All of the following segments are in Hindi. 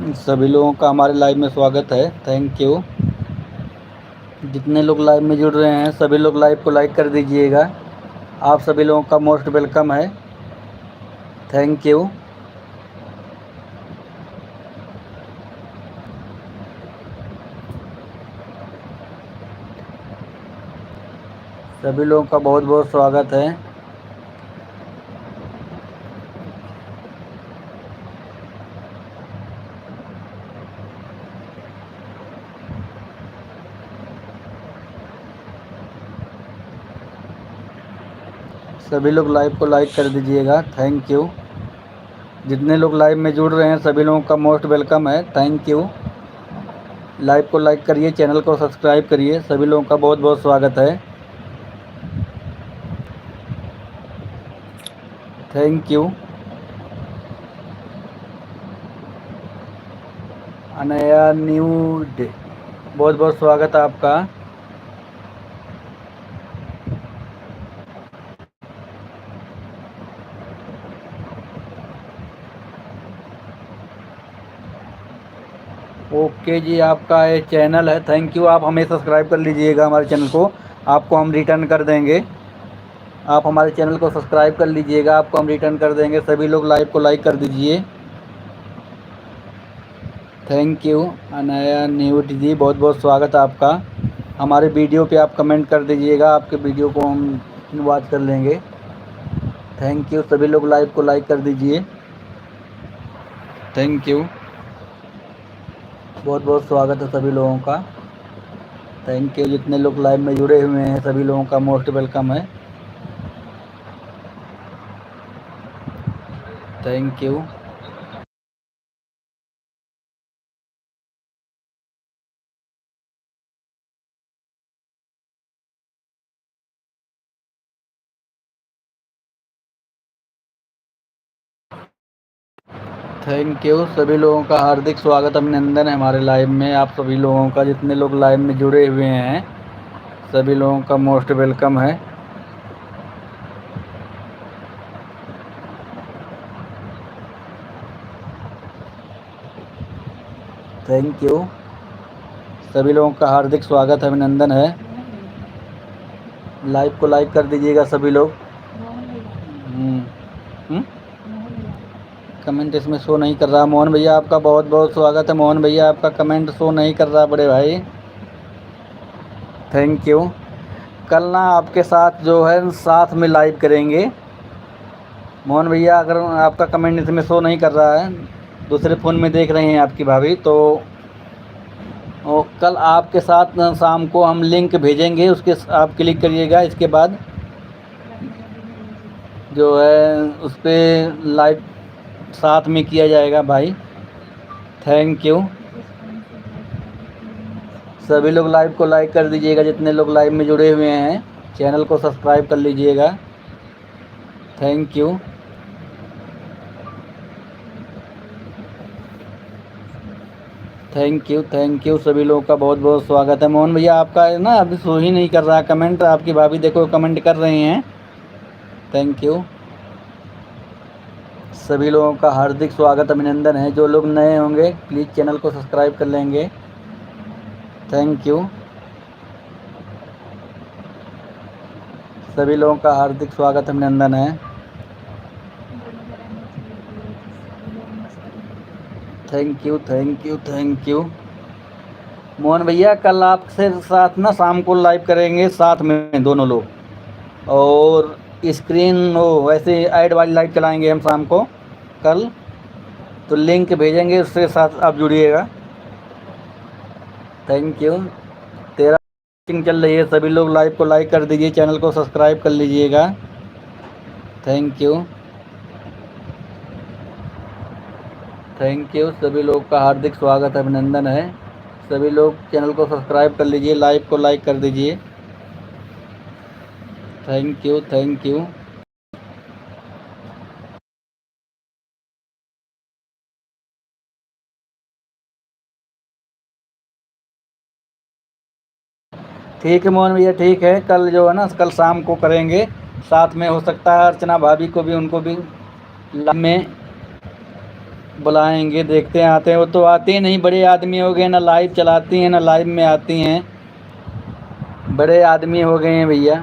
सभी लोगों का हमारे लाइव में स्वागत है। Thank you. जितने लोग लाइव में जुड़ रहे हैं सभी लोग लाइव को लाइक कर दीजिएगा। आप सभी लोगों का मोस्ट वेलकम है। Thank you. सभी लोगों का बहुत बहुत स्वागत है। सभी लोग लाइव को लाइक कर दीजिएगा। Thank you. जितने लोग लाइव में जुड़ रहे हैं सभी लोगों का मोस्ट वेलकम है। Thank you. लाइव को लाइक करिए, चैनल को सब्सक्राइब करिए। सभी लोगों का बहुत बहुत स्वागत है। Thank you. अनया न्यू डे, बहुत बहुत स्वागत है आपका। ओके जी, आपका ये चैनल है। Thank you. आप हमें सब्सक्राइब कर लीजिएगा हमारे चैनल को, आपको हम रिटर्न कर देंगे। आप हमारे चैनल को सब्सक्राइब कर लीजिएगा, आपको हम रिटर्न कर देंगे। सभी लोग लाइव को लाइक कर दीजिए। Thank you. अनया न्यूट जी, बहुत बहुत स्वागत है आपका। हमारे वीडियो पे आप कमेंट कर दीजिएगा, आपके वीडियो को हम वॉच कर लेंगे। Thank you. सभी लोग लाइव को लाइक कर दीजिए। Thank you. बहुत बहुत स्वागत है सभी लोगों का। Thank you. जितने लोग लाइव में जुड़े हुए हैं सभी लोगों का मोस्ट वेलकम है। Thank you. Thank you. सभी लोगों का हार्दिक स्वागत, अभिनंदन है हमारे लाइव में। आप सभी लोगों का, जितने लोग लाइव में जुड़े हुए हैं सभी लोगों का मोस्ट वेलकम है। Thank you. सभी लोगों का हार्दिक स्वागत है, अभिनंदन है। लाइव को लाइक कर दीजिएगा सभी लोग। कमेंट इसमें शो नहीं कर रहा। मोहन भैया आपका बहुत बहुत स्वागत है। मोहन भैया आपका कमेंट शो नहीं कर रहा बड़े भाई। Thank you. कल ना आपके साथ जो है साथ में लाइव करेंगे। मोहन भैया, अगर आपका कमेंट इसमें शो नहीं कर रहा है, दूसरे फ़ोन में देख रहे हैं आपकी भाभी, तो कल आपके साथ शाम को हम लिंक भेजेंगे, उसके आप क्लिक करिएगा। इसके बाद जो है उस पर लाइव साथ में किया जाएगा भाई। Thank you. सभी लोग लाइव को लाइक कर दीजिएगा, जितने लोग लाइव में जुड़े हुए हैं। चैनल को सब्सक्राइब कर लीजिएगा। Thank you. Thank you. Thank you. सभी लोगों का बहुत बहुत स्वागत है। मोहन भैया आपका है ना अभी शो ही नहीं कर रहा कमेंट, आपकी भाभी देखो कमेंट कर रही हैं। Thank you. सभी लोगों का हार्दिक स्वागत, अभिनंदन है। जो लोग नए होंगे प्लीज़ चैनल को सब्सक्राइब कर लेंगे। Thank you. सभी लोगों का हार्दिक स्वागत, अभिनंदन है। Thank you. Thank you. Thank you. Mohan भैया कल आपसे साथ ना शाम को लाइव करेंगे साथ में दोनों लोग, और स्क्रीन वो वैसे ऐड वाली लाइव चलाएंगे हम शाम को कल, तो लिंक भेजेंगे, उसके साथ आप जुड़िएगा। Thank you. तेरा मीटिंग चल रही है। सभी लोग लाइव को लाइक कर दीजिए, चैनल को सब्सक्राइब कर लीजिएगा। Thank you. Thank you. सभी लोग का हार्दिक स्वागत, अभिनंदन है। सभी लोग चैनल को सब्सक्राइब कर लीजिए, लाइव को लाइक कर दीजिए। Thank you. Thank you. ठीक है मोहन भैया, ठीक है। कल जो है ना कल शाम को करेंगे साथ में। हो सकता है अर्चना भाभी को भी, उनको भी लाइव में बुलाएंगे, देखते हैं आते हैं। वो तो आते ही नहीं, बड़े आदमी हो गए, ना लाइव चलाती हैं ना लाइव में आती हैं, बड़े आदमी हो गए हैं भैया।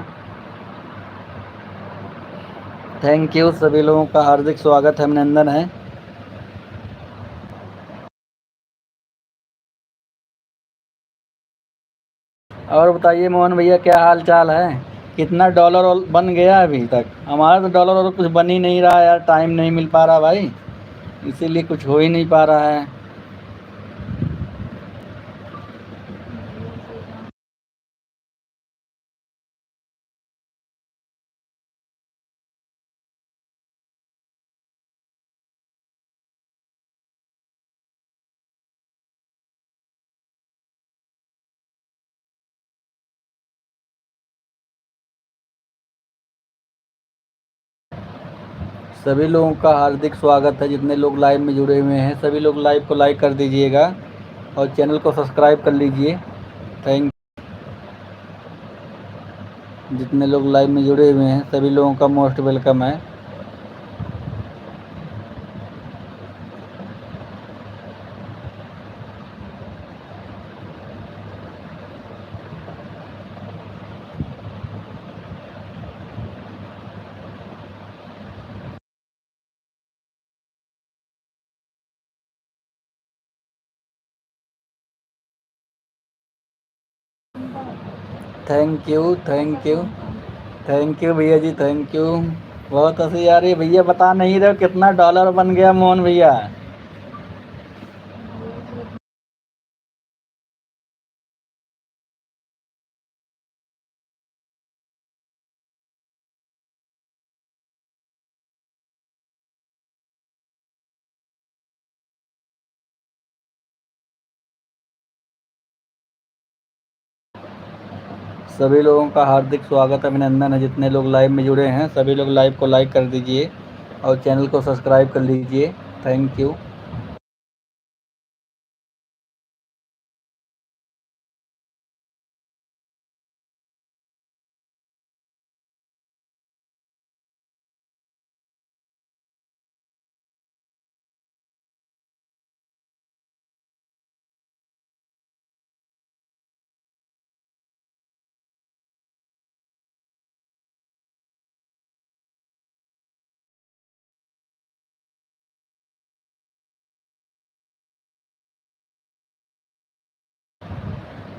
थैंक यू, सभी लोगों का हार्दिक स्वागत है, अभिनंदन है। और बताइए मोहन भैया, क्या हाल चाल है? कितना डॉलर बन गया अभी तक? हमारा तो डॉलर और कुछ बन ही नहीं रहा यार, टाइम नहीं मिल पा रहा भाई, इसीलिए कुछ हो ही नहीं पा रहा है। सभी लोगों का हार्दिक स्वागत है, जितने लोग लाइव में जुड़े हुए हैं सभी लोग लाइव को लाइक कर दीजिएगा और चैनल को सब्सक्राइब कर लीजिए। थैंक जितने लोग लाइव में जुड़े हुए हैं सभी लोगों का मोस्ट वेलकम है। Thank you, thank you, thank you भैया जी, थैंक यू। बहुत हंसी आ रही है भैया, बता नहीं रहे हो कितना डॉलर बन गया मोहन भैया। सभी लोगों का हार्दिक स्वागत अभिनंदन है, जितने लोग लाइव में जुड़े हैं सभी लोग लाइव को लाइक कर दीजिए और चैनल को सब्सक्राइब कर लीजिए। Thank you.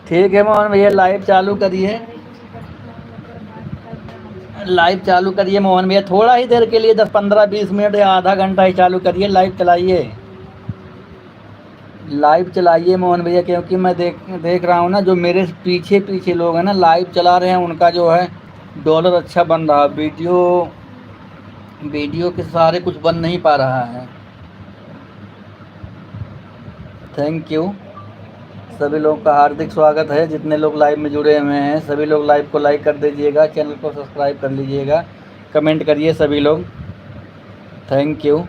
ठीक है मोहन भैया, लाइव चालू करिए, लाइव चालू करिए मोहन भैया, थोड़ा ही देर के लिए 10 15 20 मिनट या आधा घंटा ही चालू करिए, लाइव चलाइए, लाइव चलाइए मोहन भैया। क्योंकि मैं देख देख रहा हूँ ना, जो मेरे पीछे पीछे लोग हैं ना लाइव चला रहे हैं, उनका जो है डॉलर अच्छा बन रहा है। वीडियो वीडियो के सहारे कुछ बन नहीं पा रहा है। थैंक यू, सभी लोगों का हार्दिक स्वागत है, जितने लोग लाइव में जुड़े हुए हैं सभी लोग लाइव को लाइक कर दीजिएगा, चैनल को सब्सक्राइब कर लीजिएगा, कमेंट करिए सभी लोग। Thank you.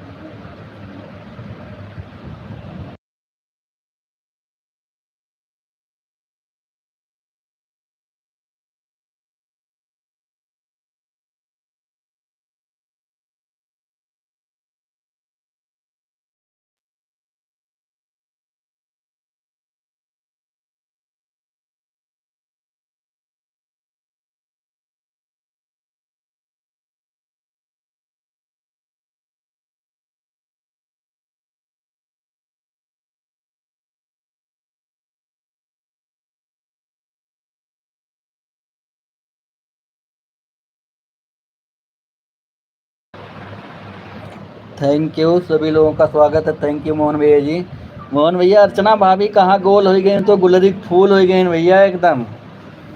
थैंक यू, सभी लोगों का स्वागत है। थैंक यू मोहन भैया जी। मोहन भैया, अर्चना भाभी कहाँ गोल हो गए, तो गुलरी फूल हो गए भैया, एकदम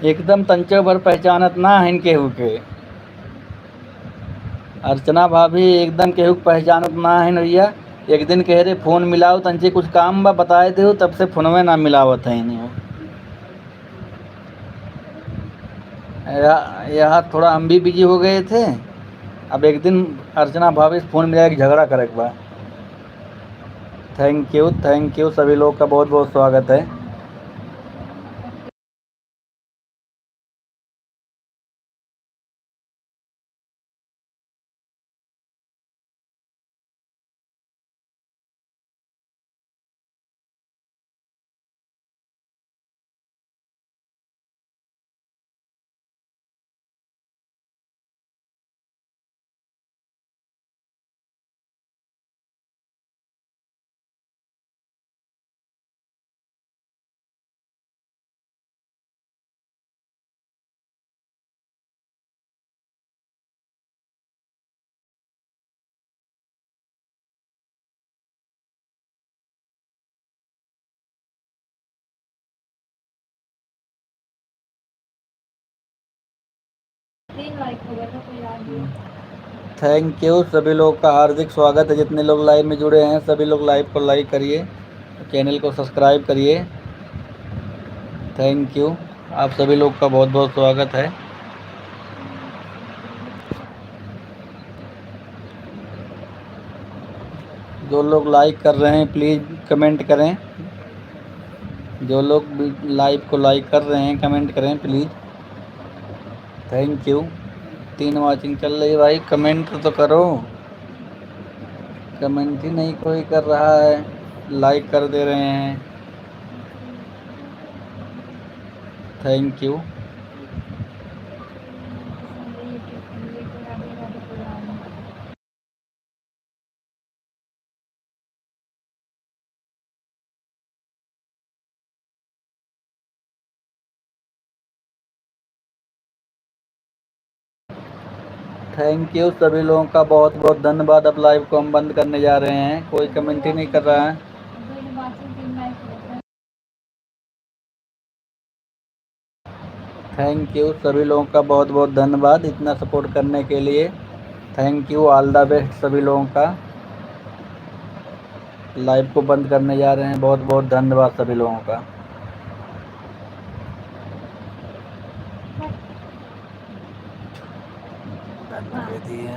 एकदम तंचो भर पहचानत ना है इनके हुके। अर्चना भाभी एकदम केहू के पहचानत ना है भैया। एक दिन कह रहे फ़ोन मिलाओ तंचे, कुछ काम बा बताए थे, तब से फ़ोनवे ना मिलावत है इन्हें। यहाँ थोड़ा हम भी बिजी हो गए थे। अब एक दिन अर्चना भाभी से फ़ोन मिला के झगड़ा करे के बा। थैंक यू, सभी लोग का बहुत बहुत स्वागत है। थैंक यू सभी लोग का हार्दिक स्वागत है। जितने लोग लाइव में जुड़े हैं सभी लोग लाइव को लाइक करिए, चैनल को सब्सक्राइब करिए। थैंक यू, आप सभी लोग का बहुत बहुत स्वागत है। जो लोग लाइक कर रहे हैं प्लीज़ कमेंट करें। जो लोग लाइव को लाइक कर रहे हैं कमेंट करें प्लीज़। Thank you. 3 वाचिंग चल रही है भाई, कमेंट तो करो। कमेंट ही नहीं कोई कर रहा है, लाइक कर दे रहे हैं। Thank you. थैंक यू सभी लोगों का बहुत बहुत धन्यवाद। अब लाइव को हम बंद करने जा रहे हैं, कोई कमेंट ही नहीं कर रहा है। थैंक यू सभी लोगों का बहुत बहुत धन्यवाद इतना सपोर्ट करने के लिए। Thank you, all the best सभी लोगों का। लाइव को बंद करने जा रहे हैं, बहुत बहुत धन्यवाद सभी लोगों का। बंद कर दिया।